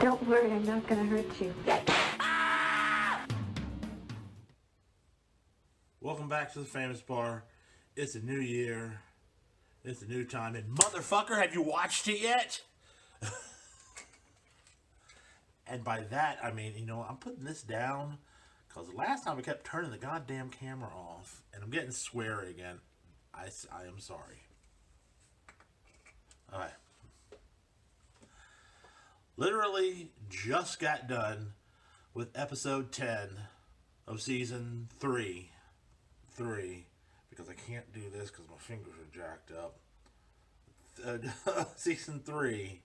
Don't worry, I'm not gonna hurt you. Welcome back to the Famous Bar. It's a new year. It's a new time. And motherfucker, have you watched it yet? And by that, I mean, I'm putting this down because the last time I kept turning the goddamn camera off, and I'm getting sweary again. I am sorry. Alright. Literally just got done with episode 10 of season 3. Because I can't do this because my fingers are jacked up. Season 3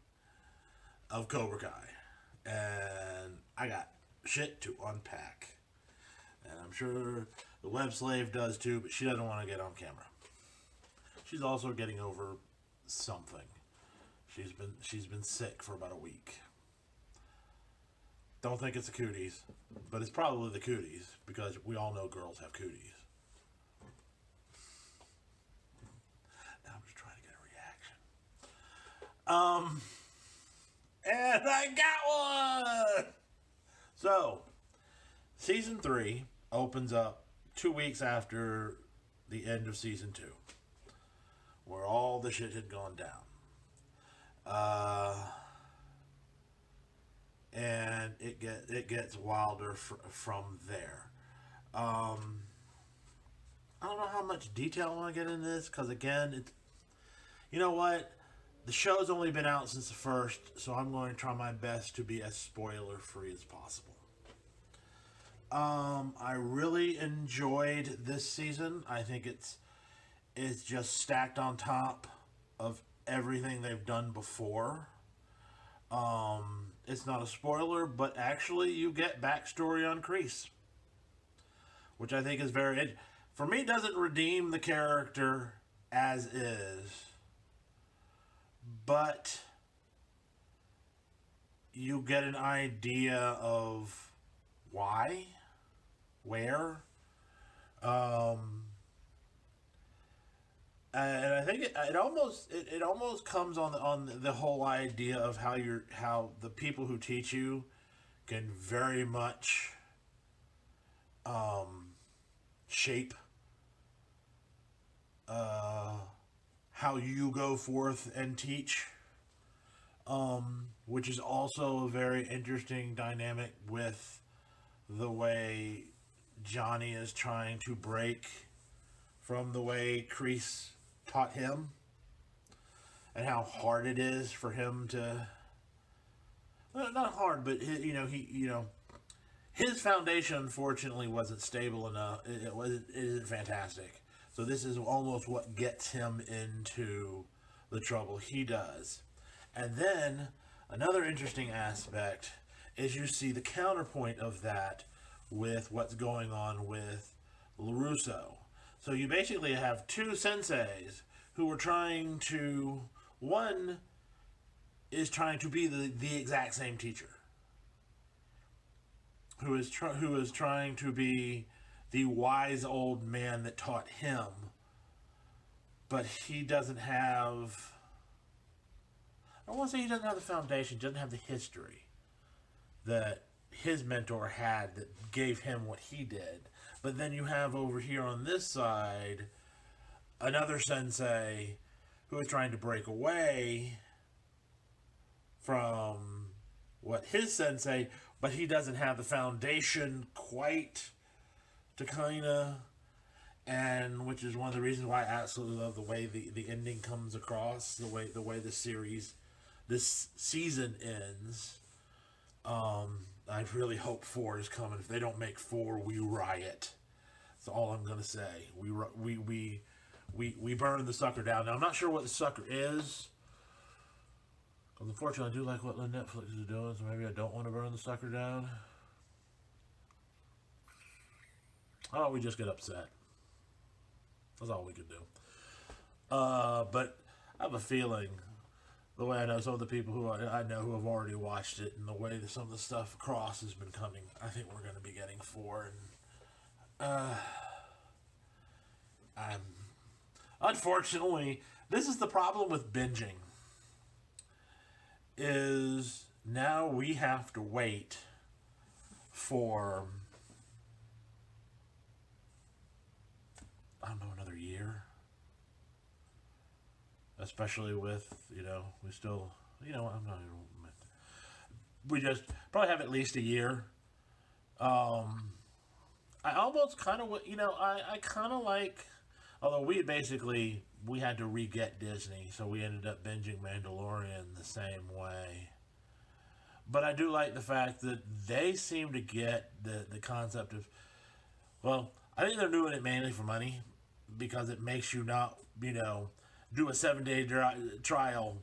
of Cobra Kai. And I got shit to unpack. And I'm sure the web slave does too, but she doesn't want to get on camera. She's also getting over something. She's been sick for about a week. Don't think it's the cooties, but it's probably the cooties because we all know girls have cooties. Now I'm just trying to get a reaction. And I got one! So, season 3 opens up 2 weeks after the end of season 2, where all the shit had gone down. And it gets wilder from there. I don't know how much detail I want to get in this, because again, you know what? The show's only been out since the first, so I'm going to try my best to be as spoiler-free as possible. I really enjoyed this season. I think it's just stacked on top of everything they've done before. It's not a spoiler, but actually you get backstory on Kreese, which I think is very, for me, doesn't redeem the character as is, but you get an idea of why, where, and I think it almost comes on the whole idea of how the people who teach you can very much shape how you go forth and teach, which is also a very interesting dynamic with the way Johnny is trying to break from the way Kreese taught him, and how hard it is for him to, well, not hard, but his foundation unfortunately wasn't stable enough. It isn't fantastic. So this is almost what gets him into the trouble he does. And then another interesting aspect is you see the counterpoint of that with what's going on with LaRusso. So you basically have two senseis who are trying to, one is trying to be the exact same teacher, who is trying to be the wise old man that taught him, but he doesn't have, I don't want to say he doesn't have the foundation, doesn't have the history that his mentor had that gave him what he did. But then you have over here on this side another sensei who is trying to break away from what his sensei, but he doesn't have the foundation quite to kind of, and which is one of the reasons why I absolutely love the way the ending comes across, the way the series, this season ends. I really hope 4 is coming. If they don't make 4, we riot. That's all I'm gonna say. We burn the sucker down. Now I'm not sure what the sucker is, because unfortunately I do like what Netflix is doing, so maybe I don't want to burn the sucker down. Oh, we just get upset. That's all we could do. But I have a feeling, the way I know some of the people who I know who have already watched it, and the way that some of the stuff across has been coming, I think we're going to be getting 4. And unfortunately, this is the problem with binging. Is now we have to wait for, I don't know, another year. Especially with, we still, I'm not even, we just probably have at least a year. I almost kind of, I kind of like, although we had to re-get Disney, so we ended up binging Mandalorian the same way. But I do like the fact that they seem to get the concept of, well, I think they're doing it mainly for money because it makes you not, do a 7 day trial,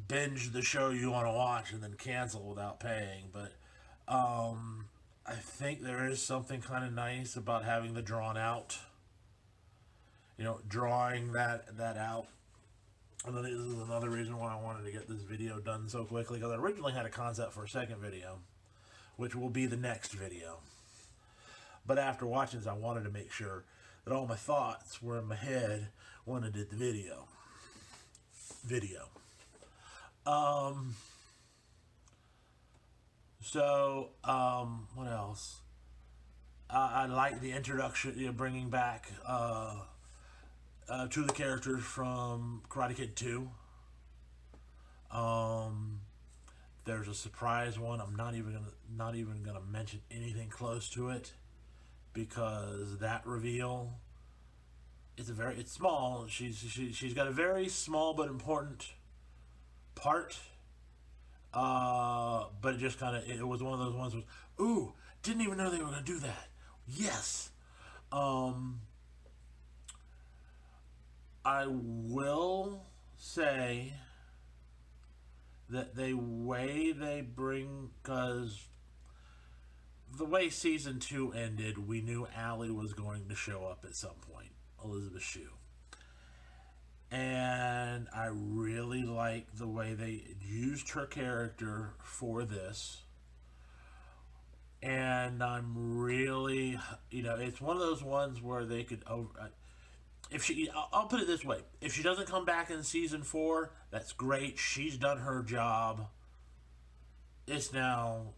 binge the show you want to watch, and then cancel without paying. But I think there is something kind of nice about having the drawn out, drawing that out. And then this is another reason why I wanted to get this video done so quickly, because I originally had a concept for a second video, which will be the next video. But after watching this, I wanted to make sure that all my thoughts were in my head when I did the video. What else? I like the introduction, bringing back two of the characters from Karate Kid 2. There's a surprise one. I'm not even gonna mention anything close to it because that reveal, it's small. She's got a very small but important part. But it just it was one of those ones where, ooh, didn't even know they were gonna do that. Yes. I will say that because the way season 2 ended, we knew Allie was going to show up at some point, Elizabeth Shue. And I really like the way they used her character for this. And I'm really, it's one of those ones where they could I'll put it this way: if she doesn't come back in season 4, that's great. She's done her job. It's now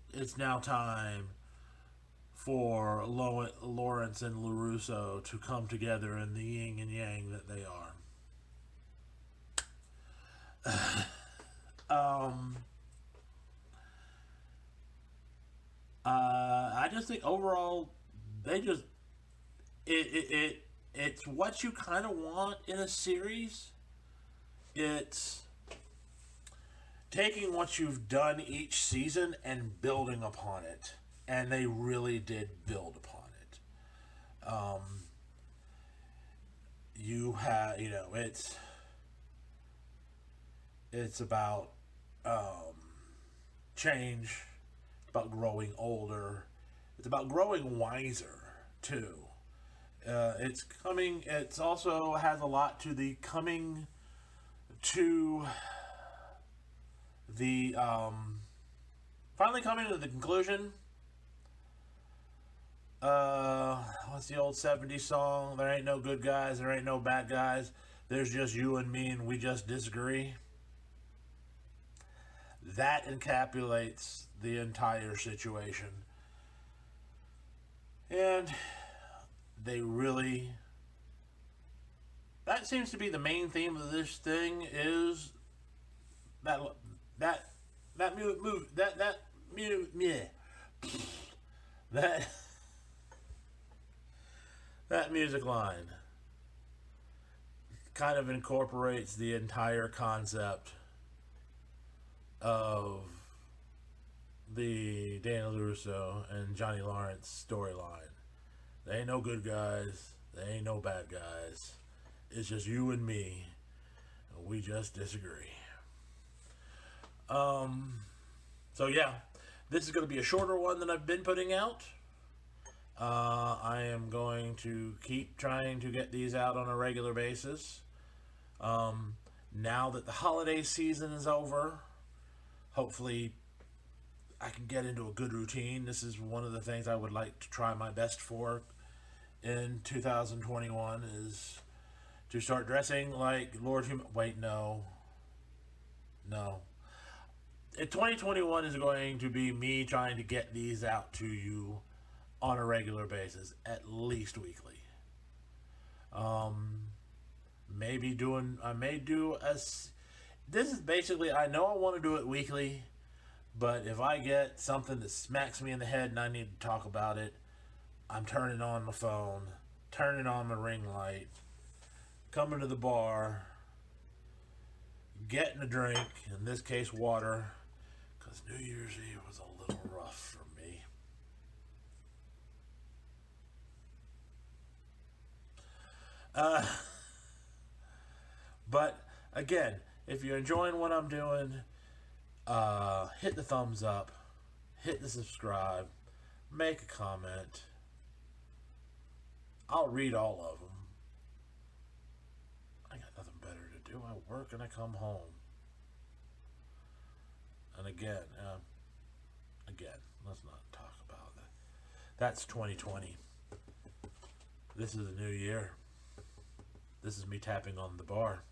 time for Lawrence and LaRusso to come together in the yin and yang that they are. I just think overall, they just it's what you kind of want in a series. It's taking what you've done each season and building upon it, and they really did build upon it. You have, it's about change, it's about growing older, it's about growing wiser too. It's also has a lot to the coming to the finally coming to the conclusion. What's the old 70s song? There ain't no good guys, there ain't no bad guys. There's just you and me, and we just disagree. That encapsulates the entire situation. And that seems to be the main theme of this thing, is that music line kind of incorporates the entire concept of the Daniel LaRusso and Johnny Lawrence storyline. They ain't no good guys, they ain't no bad guys. It's just you and me, and we just disagree. So yeah, this is going to be a shorter one than I've been putting out. I am going to keep trying to get these out on a regular basis. Now that the holiday season is over, hopefully I can get into a good routine. This is one of the things I would like to try my best for in 2021, is to start dressing like Lord Wait, no. 2021 is going to be me trying to get these out to you on a regular basis, at least weekly. Maybe doing, I may do as, this is basically, I know I want to do it weekly, but if I get something that smacks me in the head and I need to talk about it, I'm turning on my phone, turning on my ring light, coming to the bar, getting a drink, in this case water, because New Year's Eve was a little rough for me. But again, if you're enjoying what I'm doing, hit the thumbs up, hit the subscribe, make a comment. I'll read all of them. I got nothing better to do. I work and I come home. And again, let's not talk about that. That's 2020. This is a new year. This is me tapping on the bar.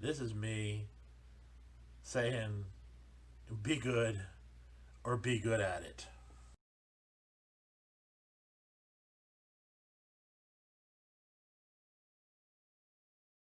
This is me saying, be good or be good at it.